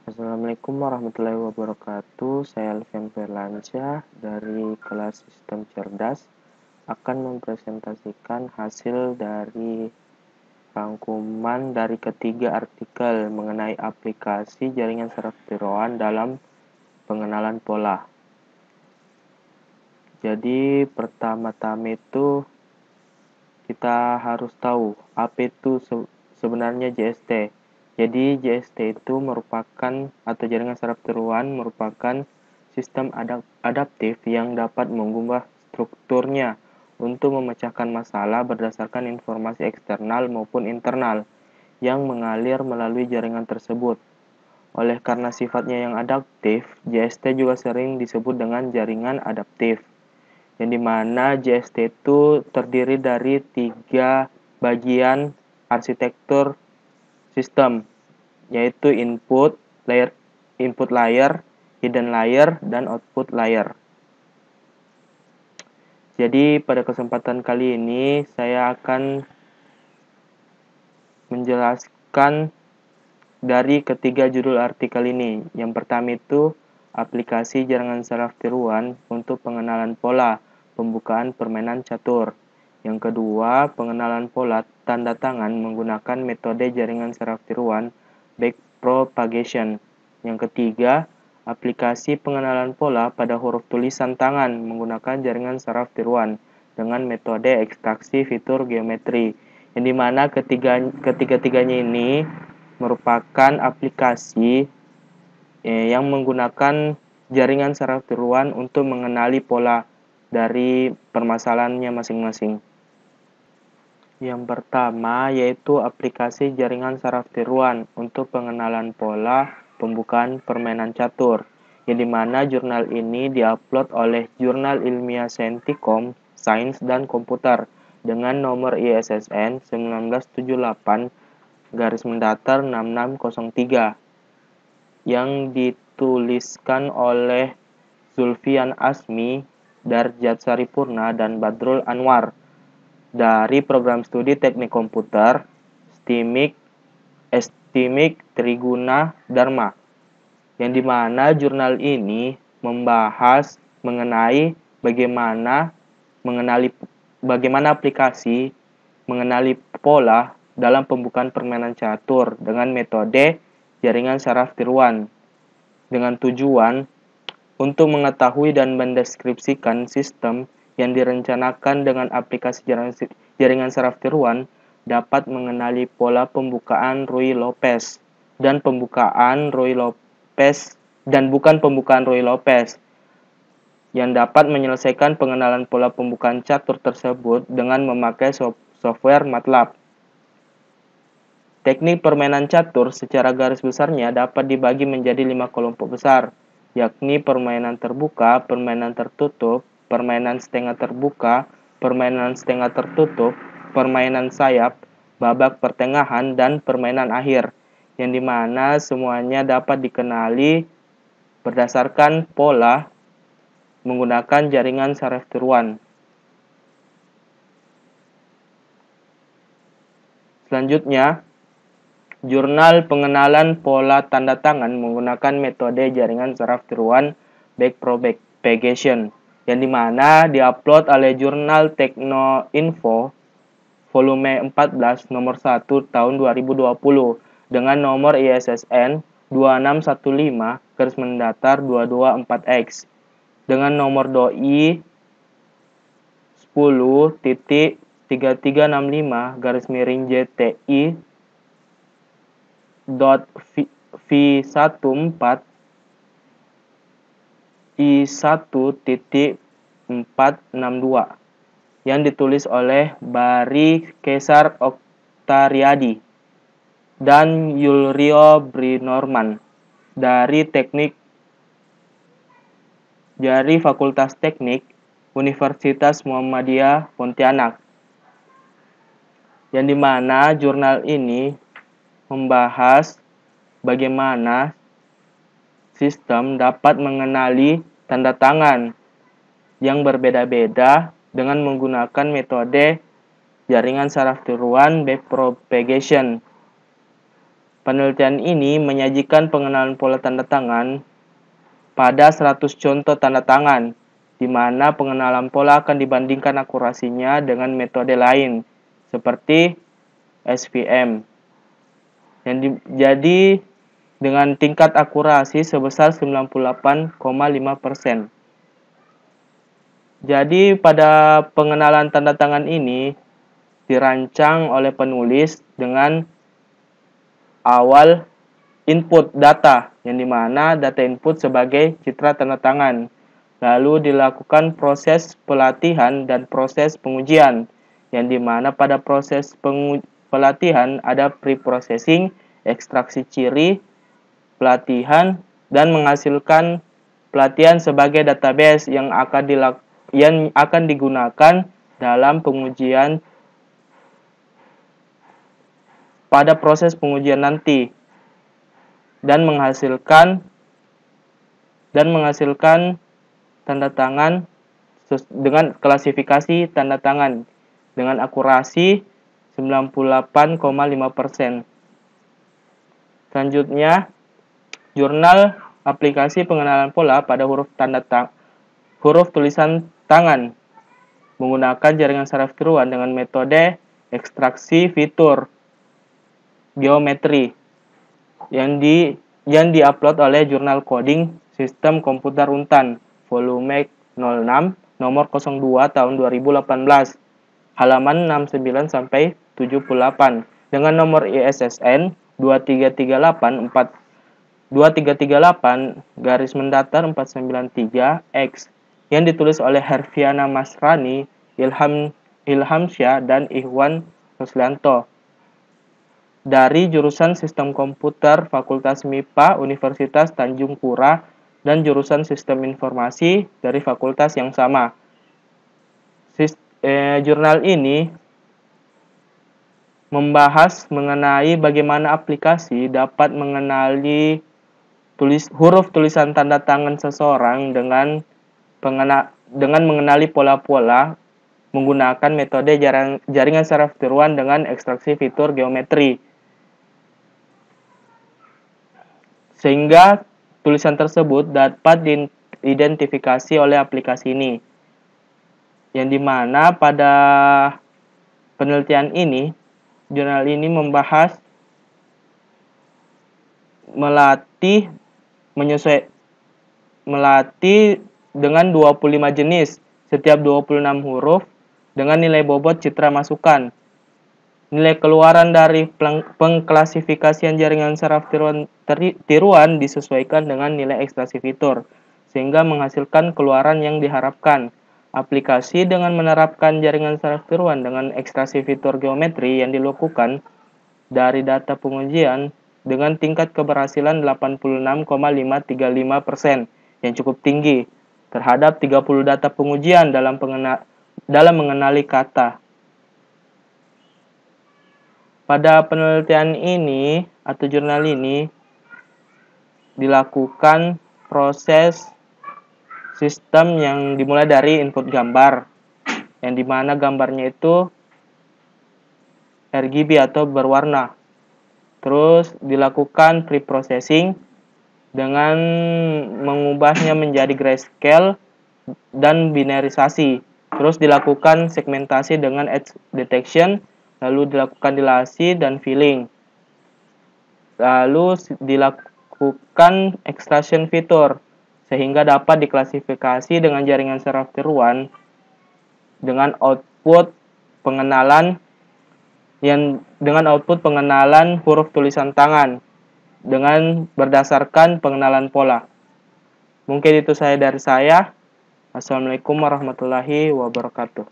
Assalamualaikum warahmatullahi wabarakatuh. Saya Alfian Firlansyah dari kelas Sistem Cerdas akan mempresentasikan hasil dari rangkuman dari ketiga artikel mengenai aplikasi jaringan saraf tiroan dalam pengenalan pola. Jadi pertama-tama itu kita harus tahu apa itu sebenarnya JST. Jadi JST itu merupakan atau jaringan saraf tiroan merupakan sistem adaptif yang dapat mengubah strukturnya untuk memecahkan masalah berdasarkan informasi eksternal maupun internal yang mengalir melalui jaringan tersebut. Oleh karena sifatnya yang adaptif, JST juga sering disebut dengan jaringan adaptif, yang dimana JST itu terdiri dari 3 bagian arsitektur sistem, yaitu input layer, hidden layer, dan output layer. Jadi pada kesempatan kali ini saya akan menjelaskan dari ketiga judul artikel ini. Yang pertama itu aplikasi jaringan saraf tiroan untuk pengenalan pola pembukaan permainan catur. Yang kedua, pengenalan pola tanda tangan menggunakan metode jaringan saraf tiroan backpropagation. Yang ketiga, aplikasi pengenalan pola pada huruf tulisan tangan menggunakan jaringan saraf tiroan dengan metode ekstraksi fitur geometri. Yang dimana ketiga-tiganya ini merupakan aplikasi yang menggunakan jaringan saraf tiroan untuk mengenali pola dari permasalahannya masing-masing. Yang pertama yaitu aplikasi jaringan saraf tiroan untuk pengenalan pola pembukaan permainan catur, yang dimana jurnal ini diupload oleh Jurnal Ilmiah Saintikom, Sains dan Komputer dengan nomor ISSN 1978-6603 yang dituliskan oleh Zulfian Asmi, Darjat Saripurna, dan Badrul Anwar dari program studi teknik komputer STIMIK Triguna Dharma, yang dimana jurnal ini membahas mengenai bagaimana aplikasi mengenali pola dalam pembukaan permainan catur dengan metode jaringan saraf tiroan, dengan tujuan untuk mengetahui dan mendeskripsikan sistem yang direncanakan dengan aplikasi jaringan saraf tiroan dapat mengenali pola pembukaan Ruy-Lopez dan bukan pembukaan Ruy-Lopez, yang dapat menyelesaikan pengenalan pola pembukaan catur tersebut dengan memakai software MATLAB. Teknik permainan catur secara garis besarnya dapat dibagi menjadi 5 kelompok besar, yakni permainan terbuka, permainan tertutup, permainan setengah terbuka, permainan setengah tertutup, permainan sayap, babak pertengahan, dan permainan akhir, yang dimana semuanya dapat dikenali berdasarkan pola menggunakan jaringan saraf tiroan. Selanjutnya, Jurnal Pengenalan Pola Tanda Tangan menggunakan metode jaringan saraf tiroan backpropagation, yang dimana diupload oleh Jurnal Techno-Info volume 14 nomor 1 tahun 2020 dengan nomor ISSN 2615-2264X dengan nomor DOI 10.3365-JTI V14 I1.462 yang ditulis oleh Bari Kesar Oktariadi dan Yulrio Brinorman dari Fakultas Teknik Universitas Muhammadiyah Pontianak, yang dimana jurnal ini membahas bagaimana sistem dapat mengenali tanda tangan yang berbeda-beda dengan menggunakan metode jaringan saraf tiroan backpropagation. Penelitian ini menyajikan pengenalan pola tanda tangan pada 100 contoh tanda tangan, di mana pengenalan pola akan dibandingkan akurasinya dengan metode lain, seperti SVM. Jadi, dengan tingkat akurasi sebesar 98,5%. Jadi, pada pengenalan tanda tangan ini dirancang oleh penulis dengan awal input data, yang dimana data input sebagai citra tanda tangan. Lalu dilakukan proses pelatihan dan proses pengujian, yang dimana pada proses pelatihan ada pre-processing, ekstraksi ciri, pelatihan, dan menghasilkan pelatihan sebagai database yang akan digunakan dalam pengujian pada proses pengujian nanti, dan menghasilkan tanda tangan dengan klasifikasi tanda tangan dengan akurasi 98,5%. Selanjutnya, jurnal aplikasi pengenalan pola pada huruf tulisan tangan menggunakan jaringan saraf tiruan dengan metode ekstraksi fitur geometri yang diupload oleh Jurnal Coding Sistem Komputer Untan, volume 06, nomor 02 tahun 2018, halaman 69 sampai 78, dengan nomor ISSN 2338-493X yang ditulis oleh Herfiana Masrani, Ilhamsyah, dan Ikhwan Ruslianto dari jurusan Sistem Komputer Fakultas MIPA Universitas Tanjung Pura dan jurusan Sistem Informasi dari fakultas yang sama. Jurnal ini membahas mengenai bagaimana aplikasi dapat mengenali huruf tulisan tanda tangan seseorang dengan mengenali pola-pola menggunakan metode jaringan saraf tiruan dengan ekstraksi fitur geometri, sehingga tulisan tersebut dapat diidentifikasi oleh aplikasi ini, yang dimana pada penelitian ini, jurnal ini membahas melatih dengan 25 jenis, setiap 26 huruf, dengan nilai bobot citra masukan. Nilai keluaran dari pengklasifikasian jaringan saraf tiruan disesuaikan dengan nilai ekstraksi fitur, sehingga menghasilkan keluaran yang diharapkan. Aplikasi dengan menerapkan jaringan saraf tiruan dengan ekstraksi fitur geometri yang dilakukan dari data pengujian dengan tingkat keberhasilan 86,535%, yang cukup tinggi terhadap 30 data pengujian dalam mengenali kata. Pada penelitian ini atau jurnal ini dilakukan proses sistem yang dimulai dari input gambar, yang dimana gambarnya itu RGB atau berwarna. Terus dilakukan pre-processing dengan mengubahnya menjadi grayscale dan binarisasi. Terus dilakukan segmentasi dengan edge detection, lalu dilakukan dilasi dan filling. Lalu dilakukan extraction fitur, sehingga dapat diklasifikasi dengan jaringan saraf tiruan dengan output pengenalan huruf tulisan tangan dengan berdasarkan pengenalan pola. Mungkin itu dari saya. Assalamualaikum warahmatullahi wabarakatuh.